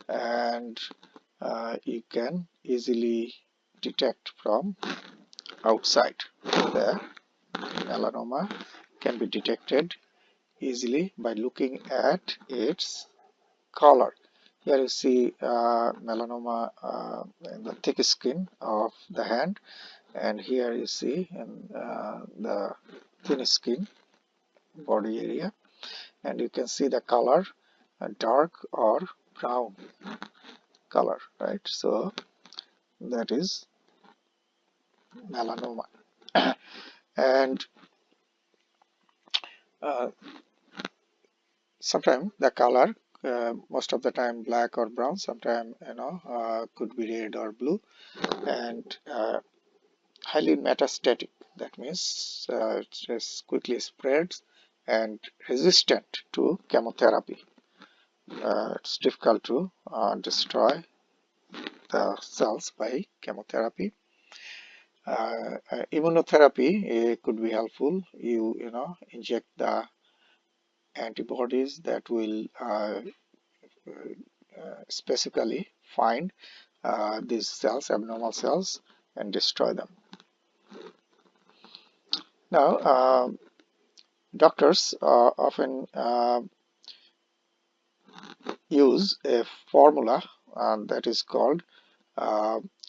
and you can easily detect from outside. The melanoma can be detected easily by looking at its color. Here you see melanoma in the thick skin of the hand, and here you see in the thin skin body area, and you can see the color dark or brown color, right? So that is melanoma. And sometimes the color, most of the time black or brown, sometimes could be red or blue, and highly metastatic. That means it just quickly spreads and resistant to chemotherapy. It's difficult to destroy the cells by chemotherapy. Immunotherapy could be helpful. You inject the antibodies that will specifically find these cells, abnormal cells, and destroy them. Now, doctors often use a formula that is called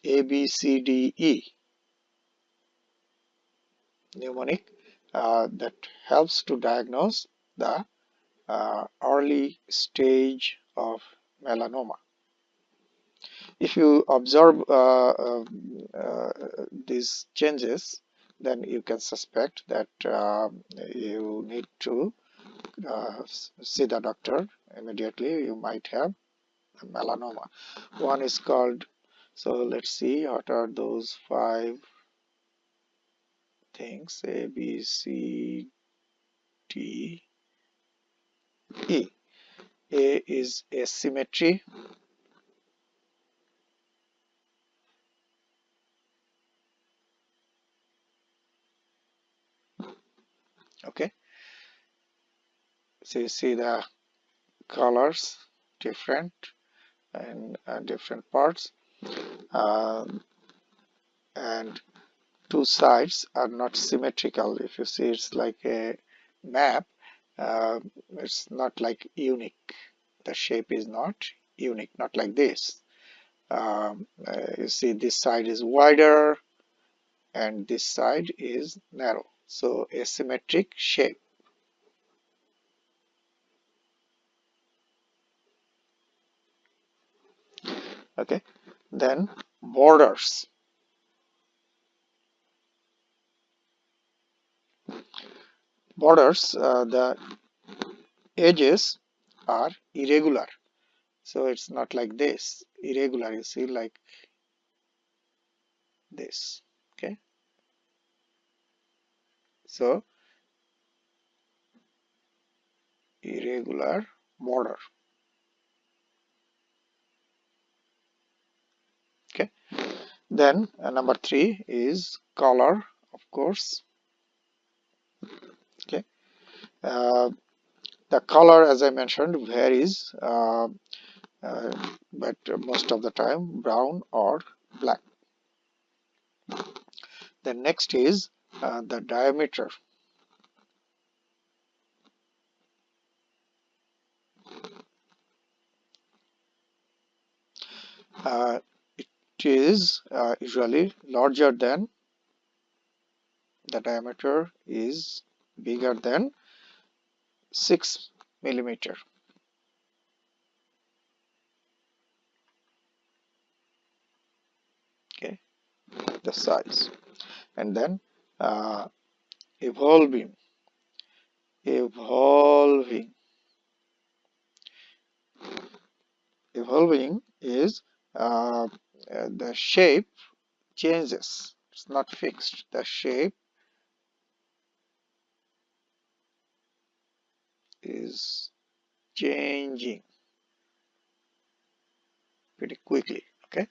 ABCDE mnemonic that helps to diagnose the early stage of melanoma. If you observe these changes, then you can suspect that you need to see the doctor immediately. You might have melanoma. One is called, so let's see what are those 5 things: A, B, C, D, E. A is asymmetry. So you see the colors different in different parts, and two sides are not symmetrical. If you see, it's like a map. It's not like unique. The shape is not unique, not like this. You see, this side is wider and this side is narrow, so asymmetric shape. Okay, then borders. The edges are irregular, so it's not like this irregular, you see, like this. Okay, so irregular border. Okay, then number 3 is color, of course. Okay, uh, the color, as I mentioned, varies, but most of the time brown or black. The next is the diameter. It is usually larger than, the diameter is bigger than 6 millimeter. Okay, the size. And then uh, evolving. Evolving. Evolving is the shape changes. It's not fixed. The shape is changing pretty quickly. Okay,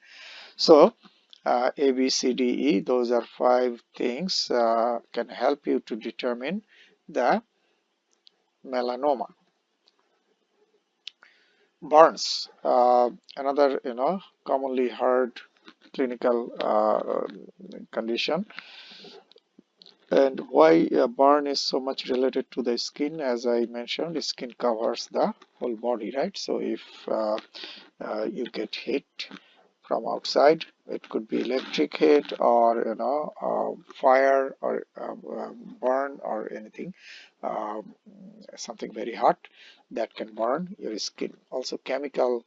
so A, B, C, D, E, those are 5 things can help you to determine the melanoma. Burns, another commonly heard clinical condition. And why a burn is so much related to the skin? As I mentioned, skin covers the whole body, right? So if you get hit from outside, it could be electric hit or fire or burn or anything, um, something very hot that can burn your skin. Also chemical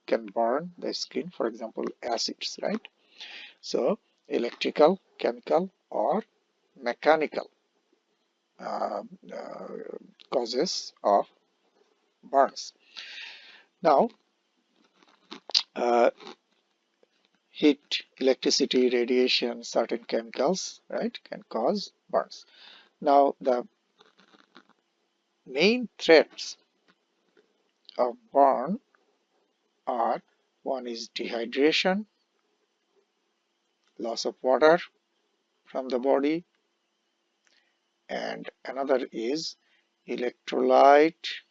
can burn the skin, for example acids, right? So electrical, chemical or mechanical uh, uh, causes of burns. Now heat, electricity, radiation, certain chemicals, right, can cause burns. Now, the main threats of burn are: one is dehydration, loss of water from the body, and another is electrolyte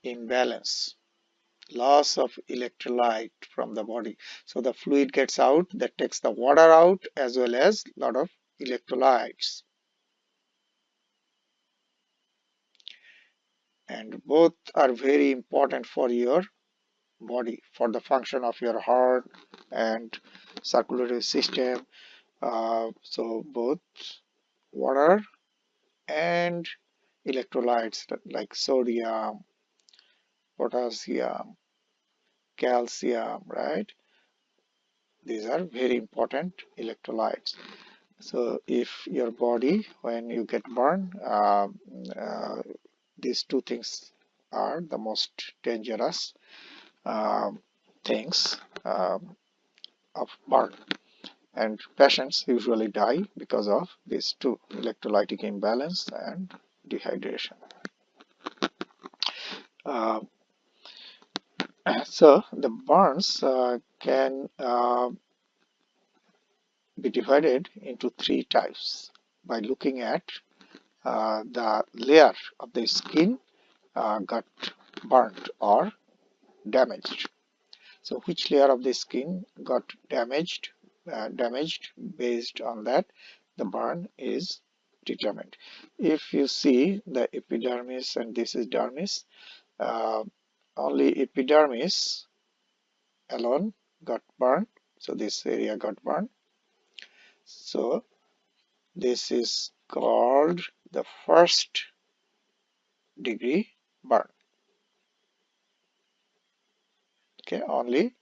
imbalance, loss of electrolyte from the body. So the fluid gets out that takes the water out as well as a lot of electrolytes. And both are very important for your body, for the function of your heart and circulatory system. So both water and electrolytes like sodium, potassium, calcium, right? These are very important electrolytes. So if your body, when you get burned, uh, these two things are the most dangerous um, things of burn, and patients usually die because of these two: electrolytic imbalance and dehydration. Uh, so the burns can be divided into 3 types. by looking at the layer of the skin got burnt or damaged. So which layer of the skin got damaged? Based on that, the burn is determined. If you see the epidermis and this is dermis, only epidermis alone got burned. So this area got burned. So this is called the first degree burn. Okay, only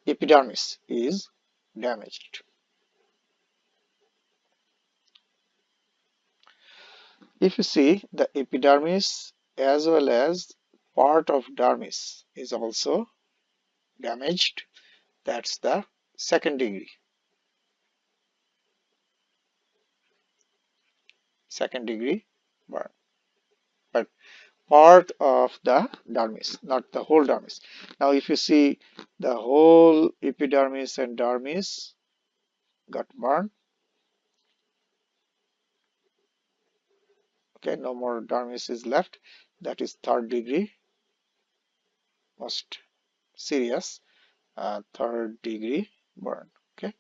epidermis is damaged. If you see the epidermis as well as part of dermis is also damaged, that's the second degree. Second degree burn. But part of the dermis, not the whole dermis. Now if you see the whole epidermis and dermis got burned, okay, no more dermis is left, that is third degree, most serious third degree burn. Okay,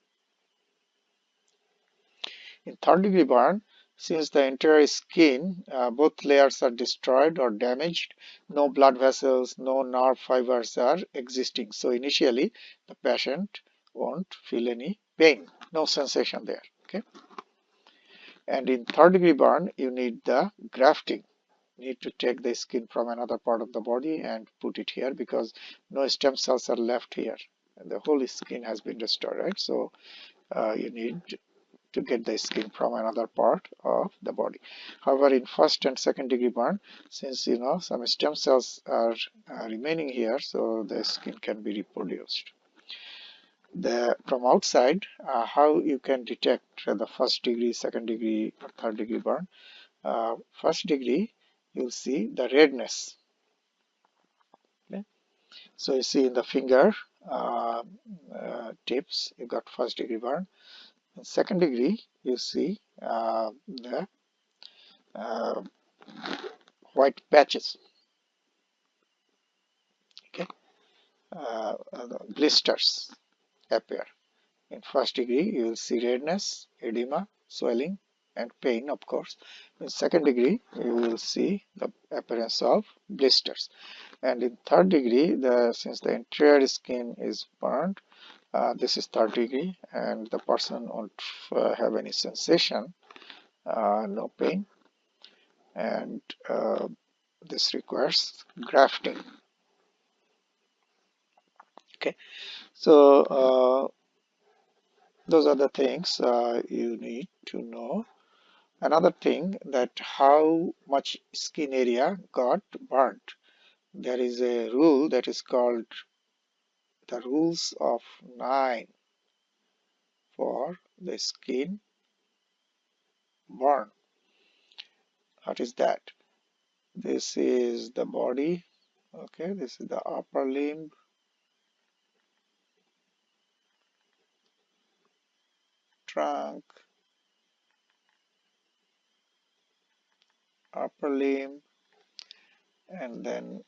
in third degree burn, since the entire skin, both layers are destroyed or damaged, no blood vessels, no nerve fibers are existing. So initially the patient won't feel any pain, no sensation there. Okay, and in third degree burn, you need the grafting. You need to take the skin from another part of the body and put it here because no stem cells are left here. And the whole skin has been destroyed, right? So you need to get the skin from another part of the body. However, in first and second degree burn, since some stem cells are remaining here, so the skin can be reproduced. From outside, how you can detect the first degree, second degree, or third degree burn? First degree, you'll see the redness. Okay? So you see in the finger tips, you got first degree burn. In second degree, you see the uh, white patches. Okay, blisters appear. In first degree, you will see redness, edema, swelling, and pain, of course. In second degree, you will see the appearance of blisters. And in third degree, since the entire skin is burned, this is third degree, and the person won't have any sensation, no pain, and this requires grafting. Okay, so those are the things you need to know. Another thing, that how much skin area got burnt. There is a rule that is called the rules of 9 for the skin burn. What is that? This is the body. Okay, this is the upper limb, trunk, upper limb, and then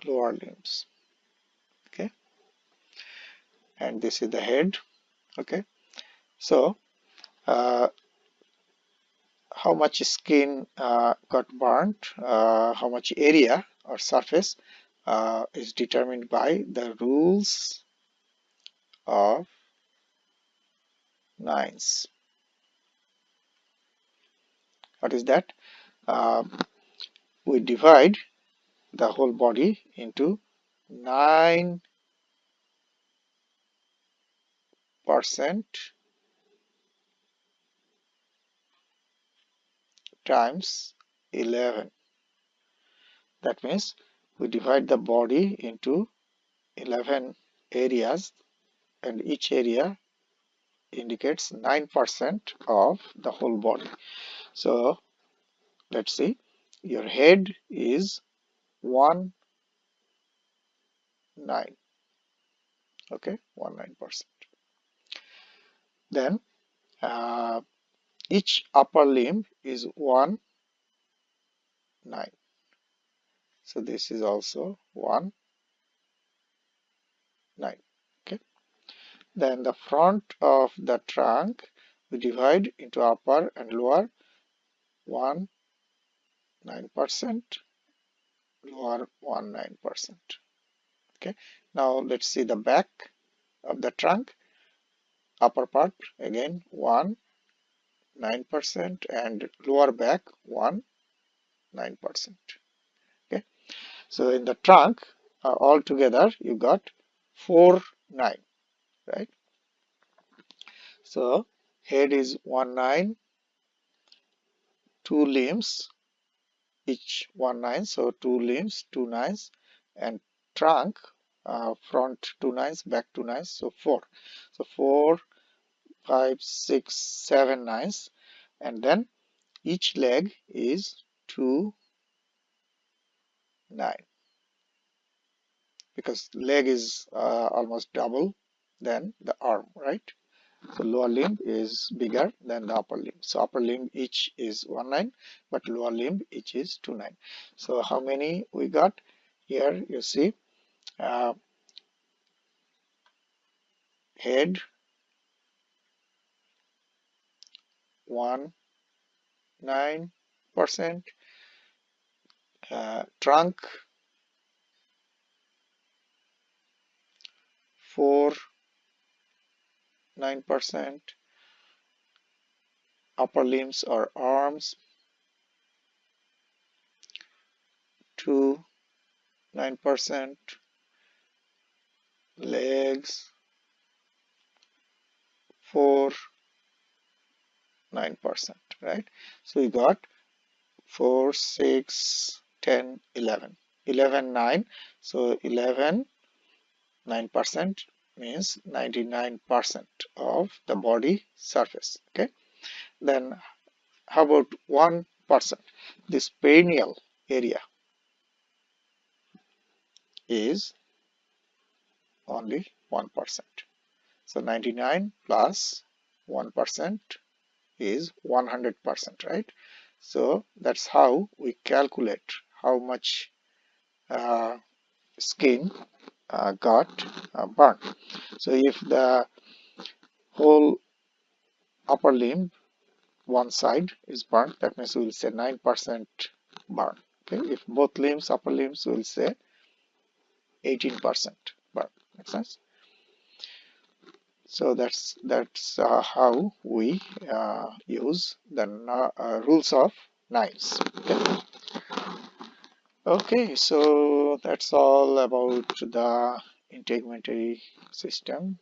lower limbs. Okay, and this is the head. Okay, so how much skin got burnt, how much area or surface is determined by the rules of 9s. What is that? We divide the whole body into 9% times 11. That means we divide the body into 11 areas, and each area indicates 9% of the whole body. So let's see, your head is 1/9. Okay, 1/9%. Then each upper limb is 1 9. So this is also 1 9. Okay. Then the front of the trunk we divide into upper and lower, 1 9%, lower 1 9%. Okay. Now let's see the back of the trunk. Upper part again 1 9% and lower back 1 9%. Okay. So in the trunk all together you got 4 9, right? So head is 1 9, two limbs each 1 9, so two limbs 2 nines, and trunk front 2 nines, back 2 nines, so 4. So 4 5 6 7 nines, and then each leg is 2 9, because leg is almost double than the arm, right? So lower limb is bigger than the upper limb. So upper limb each is 1 9, but lower limb each is 2 9. So how many we got? Here you see head 1 9%, trunk 4 9%, upper limbs or arms 2 9%, legs 4 9%, right? So we got 4 6 10 11 11 9. So 11 9% means 99% of the body surface. Okay, then how about 1%? This perineal area is only 1%. So 99 plus 1% is 100%, right? So that's how we calculate how much skin got burnt. So if the whole upper limb one side is burnt, that means we will say 9% burn. Okay, if both limbs, upper limbs, we will say 18% burn. Makes sense? So that's how we use the rules of knives. Okay. Okay, so that's all about the integumentary system.